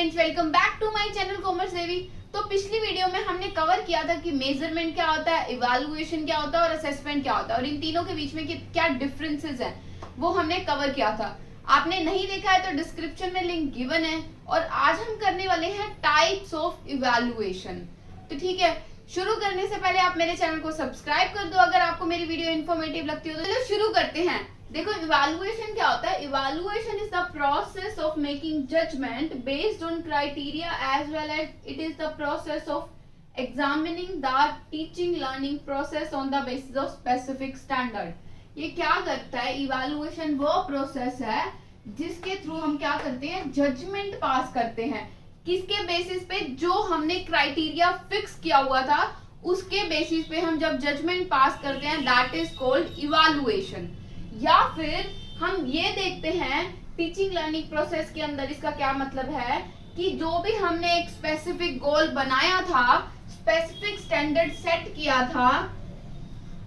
Students, welcome back to my channel commerce Devi. तो पिछली video में हमने कवर किया था कि मेजरमेंट क्या होता है, इवैल्यूएशन क्या होता है और असेसमेंट क्या होता है और इन तीनों के बीच में क्या डिफरेंसेस हैं वो हमने कवर किया था। आपने नहीं देखा है तो डिस्क्रिप्शन में लिंक गिवन है। और आज हम करने वाले हैं टाइप्स ऑफ इवैल्यूएशन। तो ठीक है, शुरू करने से पहले आप मेरे चैनल को सब्सक्राइब कर दो अगर आपको मेरी वीडियो इन्फॉर्मेटिव लगती हो तो। चलो शुरू करते हैं। देखो, इवैल्यूएशन क्या होता है। Evaluation is the process of making judgment based on criteria as well as it is the process of examining the teaching learning process on the basis of specific standard. ये क्या करता है, इवैल्यूएशन वो process है जिसके through हम क्या करते हैं, जजमेंट पास करते हैं। किसके बेसिस पे, जो हमने क्राइटेरिया फिक्स किया हुआ था उसके बेसिस पे हम जब जजमेंट पास करते हैं, दैट इज कॉल्ड इवैल्यूएशन। या फिर हम ये देखते हैं टीचिंग लर्निंग प्रोसेस के अंदर इसका क्या मतलब है कि जो भी हमने एक स्पेसिफिक गोल बनाया था, स्पेसिफिक स्टैंडर्ड सेट किया था,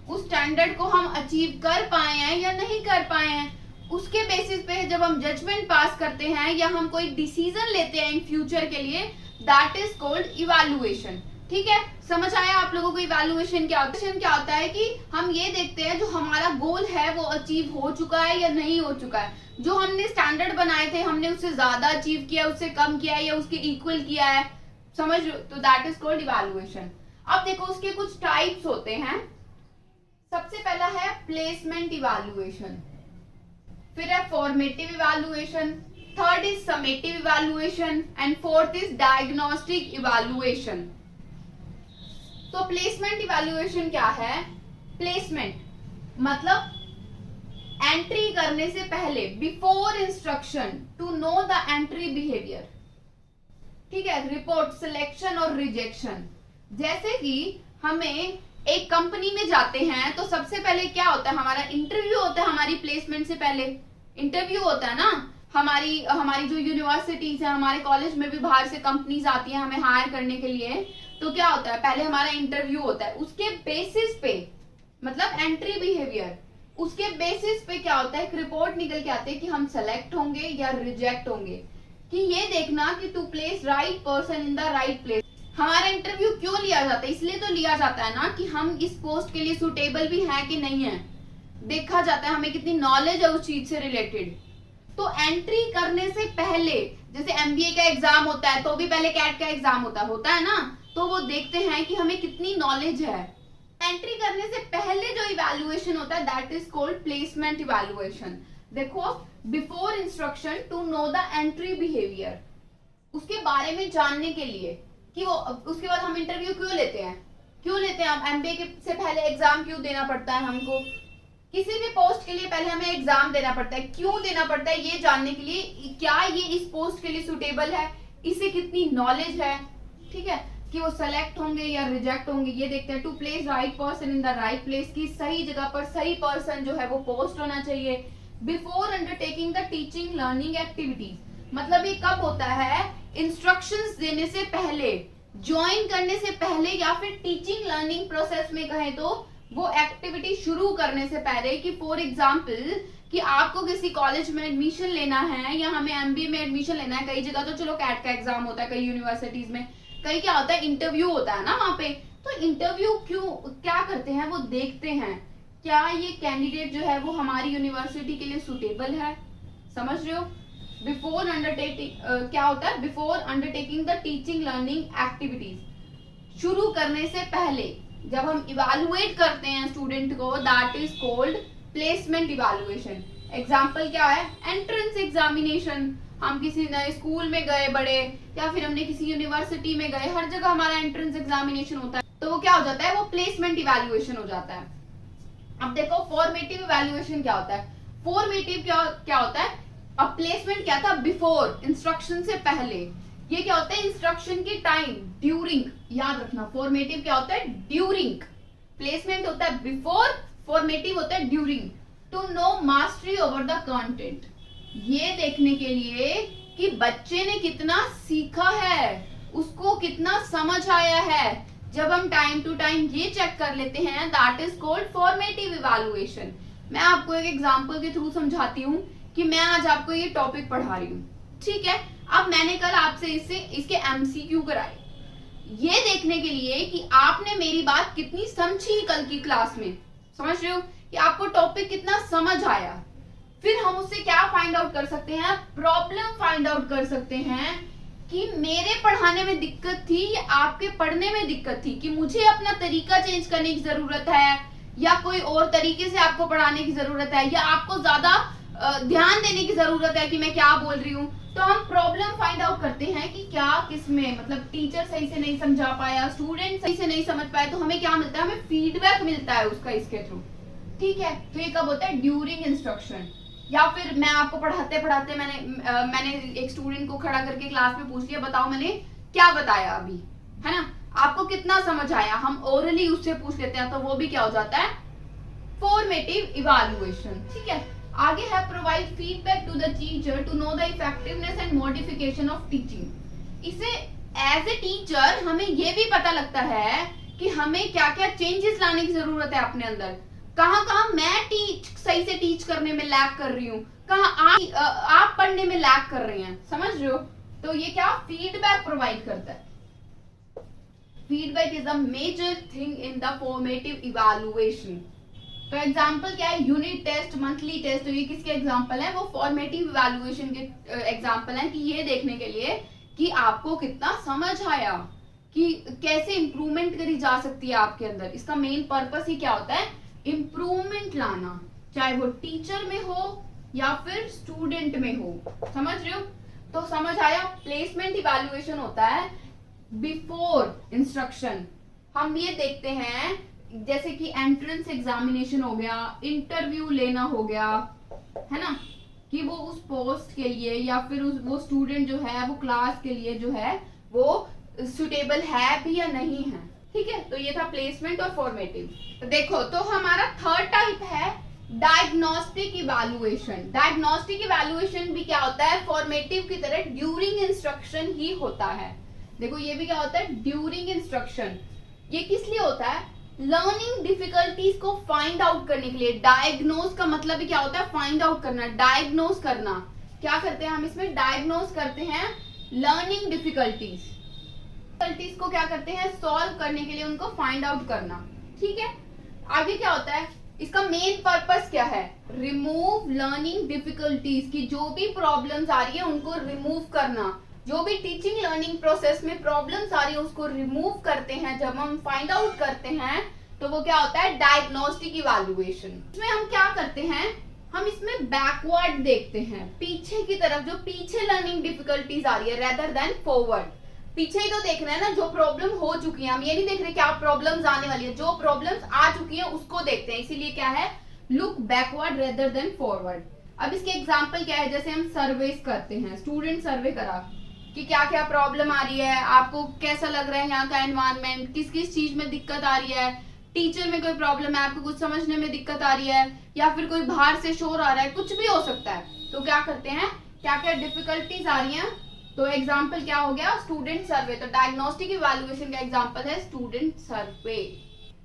उस स्टैंडर्ड को हम अचीव कर पाए हैं या नहीं कर पाए हैं, उसके बेसिस पे जब हम जजमेंट पास करते हैं या हम कोई डिसीजन लेते हैं इन फ्यूचर के लिए, दैट इज कॉल्ड इवैल्यूएशन। ठीक है, समझ आया आप लोगों को इवैल्यूएशन क्या होता है। क्या होता है कि हम ये देखते हैं जो हमारा गोल है वो अचीव हो चुका है या नहीं हो चुका है। जो हमने स्टैंडर्ड बनाए थे हमने उससे ज्यादा अचीव किया, उससे कम किया या उसके इक्वल किया है, समझ, तो दैट इज कॉल्ड इवैल्यूएशन। अब देखो, उसके कुछ टाइप्स होते हैं। सबसे पहला है प्लेसमेंट इवैल्यूएशन, फिर है formative evaluation, third is summative evaluation and fourth is diagnostic evaluation. तो प्लेसमेंट इवैल्यूएशन क्या है। प्लेसमेंट मतलब एंट्री करने से पहले, before instruction to know the entry behaviour. ठीक है, रिपोर्ट, सिलेक्शन और रिजेक्शन। जैसे कि हमें एक कंपनी में जाते हैं तो सबसे पहले क्या होता है, हमारा इंटरव्यू होता है। हमारी प्लेसमेंट से पहले इंटरव्यू होता है ना। हमारी जो यूनिवर्सिटीज है, हमारे कॉलेज में भी बाहर से कंपनीज आती हैं हमें हायर करने के लिए। तो क्या होता है, पहले हमारा इंटरव्यू होता है, उसके बेसिस पे मतलब एंट्री बिहेवियर, उसके बेसिस पे क्या होता है, एक रिपोर्ट निकल के आती है कि हम सेलेक्ट होंगे या रिजेक्ट होंगे। कि ये देखना कि to place right person in the right place. हमारा इंटरव्यू क्यों लिया जाता है, इसलिए तो लिया जाता है ना कि हम इस पोस्ट के लिए सुटेबल भी है कि नहीं है, देखा जाता है हमें कितनी नॉलेज है उस चीज से रिलेटेड। तो एंट्री करने से पहले, जैसे एमबीए का एग्जाम होता है तो भी पहले कैट का एग्जाम होता है ना, तो वो देखते हैं कि हमें कितनी नॉलेज है। एंट्री करने से पहले जो इवैल्यूएशन होता है that is called placement evaluation. देखो, before instruction to know the entry behaviour, उसके बारे में जानने के लिए कि वो, उसके बाद हम इंटरव्यू क्यों लेते हैं अब एमबीए से पहले एग्जाम क्यों देना पड़ता है हमको, किसी भी पोस्ट के लिए पहले हमें एग्जाम देना पड़ता है। क्यों देना पड़ता है, ये जानने के लिए क्या ये इस पोस्ट के लिए सुटेबल है, इसे कितनी नॉलेज है। ठीक है, कि वो सेलेक्ट होंगे या रिजेक्ट होंगे, ये देखते हैं। To place right person in the right place, की सही जगह पर सही पर्सन जो है वो पोस्ट होना चाहिए। Before undertaking the teaching learning activities, मतलब ये कब होता है, इंस्ट्रक्शंस देने से पहले, ज्वाइन करने से पहले या फिर टीचिंग लर्निंग प्रोसेस में कहें तो वो एक्टिविटी शुरू करने से पहले। कि फॉर एग्जाम्पल कि आपको किसी कॉलेज में एडमिशन लेना है या हमें एमबीए में एडमिशन लेना है, कई जगह तो चलो कैट का एग्जाम होता है, कई यूनिवर्सिटीज में, कई क्या होता है इंटरव्यू होता है ना वहां पे। तो इंटरव्यू क्या करते हैं, वो देखते हैं क्या ये कैंडिडेट जो है वो हमारी यूनिवर्सिटी के लिए सुटेबल है, समझ रहे हो। बिफोर अंडरटेकिंग क्या होता है, before undertaking the teaching learning activities, शुरू करने से पहले जब हम इवैल्यूएट करते हैं स्टूडेंट को, that is called placement evaluation. Example क्या है, एंट्रेंस एग्जामिनेशन। हम किसी नए स्कूल में गए बड़े, या फिर हमने किसी यूनिवर्सिटी में गए, हर जगह हमारा एंट्रेंस एग्जामिनेशन होता है, तो वो क्या हो जाता है, वो प्लेसमेंट इवैल्यूएशन हो जाता है। अब देखो, फॉर्मेटिव इवैल्यूएशन क्या होता है। फॉर्मेटिव क्या होता है, अब प्लेसमेंट क्या था, बिफोर, इंस्ट्रक्शन से पहले। ये क्या होता है, इंस्ट्रक्शन के टाइम, ड्यूरिंग, याद रखना। फॉर्मेटिव क्या होता है, ड्यूरिंग। प्लेसमेंट होता है बिफोर, फॉर्मेटिव होता है during. To know mastery over the content, ये देखने के लिए कि बच्चे ने कितना सीखा है, उसको कितना समझ आया है। जब हम टाइम टू टाइम ये चेक कर लेते हैं, that is called formative evaluation. मैं आपको एक एग्जांपल के थ्रू समझाती हूँ कि मैं आज आपको ये टॉपिक पढ़ा रही हूँ। ठीक है, अब मैंने कल आपसे इसके एमसीक्यू कराए, ये देखने के लिए कि आपने मेरी बात कितनी समझी कल की क्लास में, समझ रहे हो कि आपको टॉपिक कितना समझ आया। फिर हम उससे क्या फाइंड आउट कर सकते हैं, प्रॉब्लम फाइंड आउट कर सकते हैं कि मेरे पढ़ाने में दिक्कत थी या आपके पढ़ने में दिक्कत थी, कि मुझे अपना तरीका चेंज करने की जरूरत है या कोई और तरीके से आपको पढ़ाने की जरूरत है, या आपको ज्यादा ध्यान देने की जरूरत है कि मैं क्या बोल रही हूँ। तो हम प्रॉब्लम फाइंड आउट करते हैं कि क्या किसमें, मतलब टीचर सही से नहीं समझा पाया, स्टूडेंट सही से नहीं समझ पाया, तो हमें क्या मिलता है, हमें फीडबैक मिलता है उसका इसके थ्रू। ठीक है, तो ये कब होता है, ड्यूरिंग इंस्ट्रक्शन। या फिर मैं आपको पढ़ाते पढ़ाते मैंने एक स्टूडेंट को खड़ा करके क्लास में पूछ लिया, बताओ मैंने क्या बताया अभी, है ना, आपको कितना समझ आया, हम ओरली उससे पूछ लेते हैं, तो वो भी क्या हो जाता है, फॉर्मेटिव इवैल्यूएशन। ठीक है, आगे है provide feedback to the teacher to know the effectiveness and modification of teaching. इसे एज ए टीचर हमें ये भी पता लगता है कि हमें क्या क्या चेंजेस लाने की जरूरत है अपने अंदर, कहाँ कहाँ मैं सही से टीच करने में लैग कर रही हूँ, कहाँ आप पढ़ने में लैग कर रहे हैं, समझ रहे हो। तो ये क्या फीडबैक प्रोवाइड करता है। Feedback is a major thing in the formative evaluation. तो एग्जाम्पल क्या है, यूनिट टेस्ट, मंथली टेस्ट, तो ये किसके एग्जाम्पल है, वो फॉर्मेटिव इवैल्यूएशन के एग्जाम्पल है, कि ये देखने के लिए कि आपको कितना समझ आया, कि कैसे इंप्रूवमेंट करी जा सकती है आपके अंदर। इसका मेन पर्पस ही क्या होता है, इंप्रूवमेंट लाना, चाहे वो टीचर में हो या फिर स्टूडेंट में हो, समझ रहे हो। तो समझ आया। प्लेसमेंट इवैल्यूएशन होता है बिफोर इंस्ट्रक्शन। हम ये देखते हैं जैसे कि एंट्रेंस एग्जामिनेशन हो गया, इंटरव्यू लेना हो गया, है ना, कि वो उस पोस्ट के लिए या फिर वो स्टूडेंट जो है वो क्लास के लिए जो है वो सुटेबल है भी या नहीं है। ठीक है, तो ये था प्लेसमेंट और फॉर्मेटिव। तो देखो, तो हमारा थर्ड टाइप है डायग्नोस्टिक इवैल्यूएशन। डायग्नोस्टिक इवैल्यूएशन भी क्या होता है, फॉर्मेटिव की तरह ड्यूरिंग इंस्ट्रक्शन ही होता है। देखो ये भी क्या होता है, ड्यूरिंग इंस्ट्रक्शन। ये किस लिए होता है, लर्निंग डिफिकल्टीज को फाइंड आउट करने के लिए। डायग्नोज का मतलब भी क्या होता है, फाइंड आउट करना, डायग्नोज करना। क्या करते हैं हम इसमें, डायग्नोज करते हैं लर्निंग डिफिकल्टीज को क्या करते हैं, सॉल्व करने के लिए उनको फाइंड आउट करना। ठीक है, आगे क्या होता है, इसका मेन पर्पस क्या है, रिमूव लर्निंग डिफिकल्टीज, की जो भी प्रॉब्लम्स आ रही है उनको रिमूव करना। जो भी टीचिंग लर्निंग प्रोसेस में प्रॉब्लम्स आ रही है उसको रिमूव करते हैं। जब हम फाइंड आउट करते हैं तो वो क्या होता है, डायग्नोस्टिक इवैल्यूएशन। इसमें हम क्या करते हैं, हम इसमें बैकवर्ड देखते हैं, पीछे की तरफ, जो पीछे लर्निंग डिफिकल्टीज आ रही है, रेदर देन फॉरवर्ड। पीछे ही तो देख रहे हैं ना, जो प्रॉब्लम हो चुकी है, हम ये नहीं देख रहे क्या प्रॉब्लम्स आने वाली है, जो प्रॉब्लम्स आ चुकी है उसको देखते हैं। इसीलिए क्या है, look backward rather than forward. अब इसके एग्जाम्पल क्या है, जैसे हम सर्वेस करते हैं, स्टूडेंट सर्वे करा कि क्या क्या प्रॉब्लम आ रही है, आपको कैसा लग रहा है यहाँ का एनवायरनमेंट, किस किस चीज में दिक्कत आ रही है, टीचर में कोई प्रॉब्लम है, आपको कुछ समझने में दिक्कत आ रही है, या फिर कोई बाहर से शोर आ रहा है, कुछ भी हो सकता है। तो क्या करते हैं, क्या क्या डिफिकल्टीज आ रही हैं, तो एग्जाम्पल क्या हो गया, स्टूडेंट सर्वे। तो डायग्नोस्टिक इवैल्यूएशन का एग्जाम्पल है स्टूडेंट सर्वे।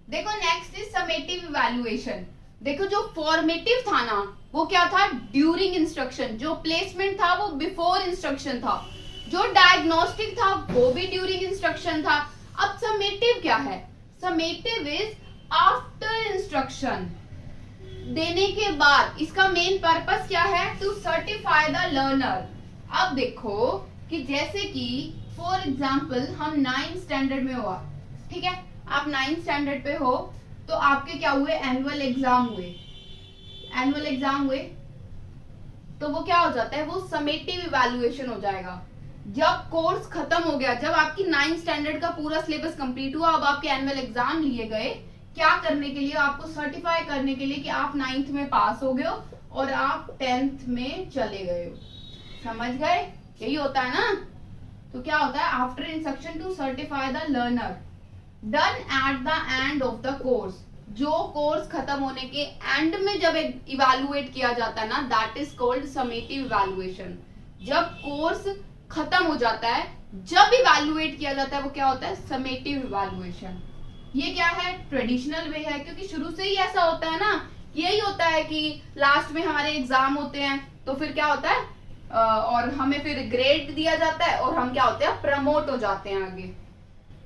देखो नेक्स्ट इज समेटिव इवैल्यूएशन। देखो जो फॉर्मेटिव था ना वो क्या था, ड्यूरिंग इंस्ट्रक्शन। जो प्लेसमेंट था वो बिफोर इंस्ट्रक्शन था। जो डायग्नोस्टिक था वो भी ड्यूरिंग इंस्ट्रक्शन था। अब समेटिव क्या है, समेटिव इज आफ्टर इंस्ट्रक्शन, देने के बाद। इसका मेन पर्पस क्या है, टू सर्टिफाई द लर्नर। अब देखो कि जैसे कि फॉर एग्जाम्पल हम 9th स्टैंडर्ड में हुआ, ठीक है, आप 9th स्टैंडर्ड पे हो, तो आपके क्या हुए, एनुअल एग्जाम हुए। एनुअल एग्जाम हुए तो वो क्या हो जाता है, वो समेटिव इवैल्यूएशन हो जाएगा। जब कोर्स खत्म हो गया, जब आपकी 9th स्टैंडर्ड का पूरा सिलेबस कंप्लीट हुआ, अब आपके एनुअल एग्जाम लिए गए, क्या करने के लिए, आपको सर्टिफाई करने के लिए कि आप 9th में पास हो गए हो और आप 10th में चले गए हो। समझ गए, यही होता है ना। तो क्या होता है, after instruction to certify the learner, done at the end of the course. जो कोर्स खत्म होने के एंड में जब इवैल्यूएट किया जाता है ना, that is called summative evaluation. जब कोर्स खत्म हो जाता है, जब इवैल्यूएट किया जाता है, वो क्या होता है, समेटिव इवैल्यूएशन। ये क्या है, ट्रेडिशनल वे है, क्योंकि शुरू से ही ऐसा होता है ना। यही होता है कि लास्ट में हमारे एग्जाम होते हैं, तो फिर क्या होता है, और हमें फिर ग्रेड दिया जाता है और हम क्या होते हैं, प्रमोट हो जाते हैं आगे।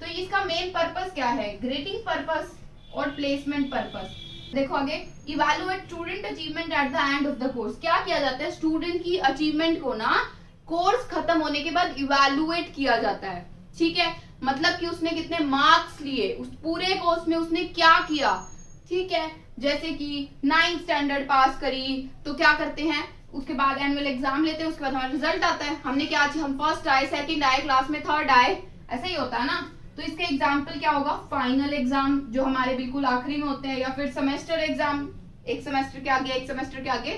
तो इसका मेन पर्पस क्या है, ग्रेडिंग पर्पस और प्लेसमेंट पर्पस। देखो आगे, evaluate student achievement eight the end of the course. क्या किया जाता है, स्टूडेंट की अचीवमेंट को ना कोर्स खत्म होने के बाद इवैल्यूएट किया जाता है। ठीक है, मतलब कि उसने कितने मार्क्स लिए, उस पूरे कोर्स में उसने क्या किया। ठीक है, जैसे कि 9th स्टैंडर्ड पास करी तो क्या करते हैं, उसके बाद एनुअल एग्जाम लेते हैं, उसके बाद हमारा रिजल्ट आता है, हमने क्या, हम फर्स्ट आए, सेकंड आए, क्लास में थर्ड आए, ऐसा ही होता है ना। तो इसके एग्जाम्पल क्या होगा, फाइनल एग्जाम जो हमारे बिल्कुल आखिरी में होते हैं, या फिर सेमेस्टर एग्जाम, एक सेमेस्टर के आगे एक सेमेस्टर के आगे,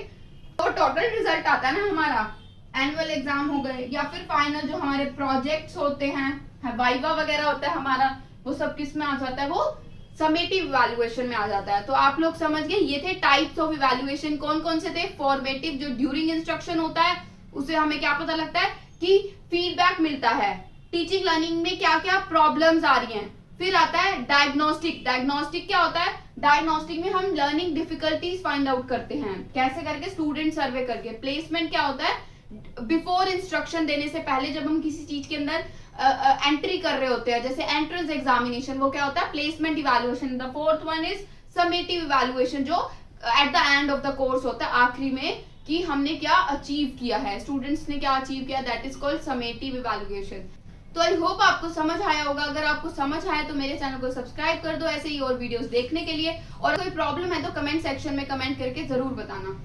तो टोटल रिजल्ट आता है ना हमारा, एनुअल एग्जाम हो गए, या फिर फाइनल जो हमारे प्रोजेक्ट्स होते हैं, वाइवा वगैरह होता है हमारा, वो सब किस में आ जाता है, वो समेटिव इवैल्यूएशन में आ जाता है। तो आप लोग समझ गए, ये थे टाइप्स ऑफ इवैल्यूएशन, कौन कौन से थे। फॉर्मेटिव जो ड्यूरिंग इंस्ट्रक्शन होता है, उससे हमें क्या पता लगता है कि फीडबैक मिलता है, टीचिंग लर्निंग में क्या क्या प्रॉब्लम्स आ रही हैं। फिर आता है डायग्नोस्टिक। डायग्नोस्टिक क्या होता है, डायग्नोस्टिक में हम लर्निंग डिफिकल्टीज फाइंड आउट करते हैं, कैसे करके, स्टूडेंट सर्वे करके। प्लेसमेंट क्या होता है, बिफोर इंस्ट्रक्शन देने से पहले जब हम किसी चीज के अंदर एंट्री कर रहे होते हैं, जैसे एंट्रेंस एग्जामिनेशन, वो क्या होता है, placement evaluation. The fourth one is summative evaluation, जो at the end of the course होता है, आखिरी में, कि हमने क्या अचीव किया है, स्टूडेंट्स ने क्या अचीव किया, that is called summative evaluation. तो आई होप आपको समझ आया होगा। अगर आपको समझ आया तो मेरे चैनल को सब्सक्राइब कर दो ऐसे ही और वीडियोस देखने के लिए, और कोई प्रॉब्लम है तो कमेंट सेक्शन में कमेंट करके जरूर बताना।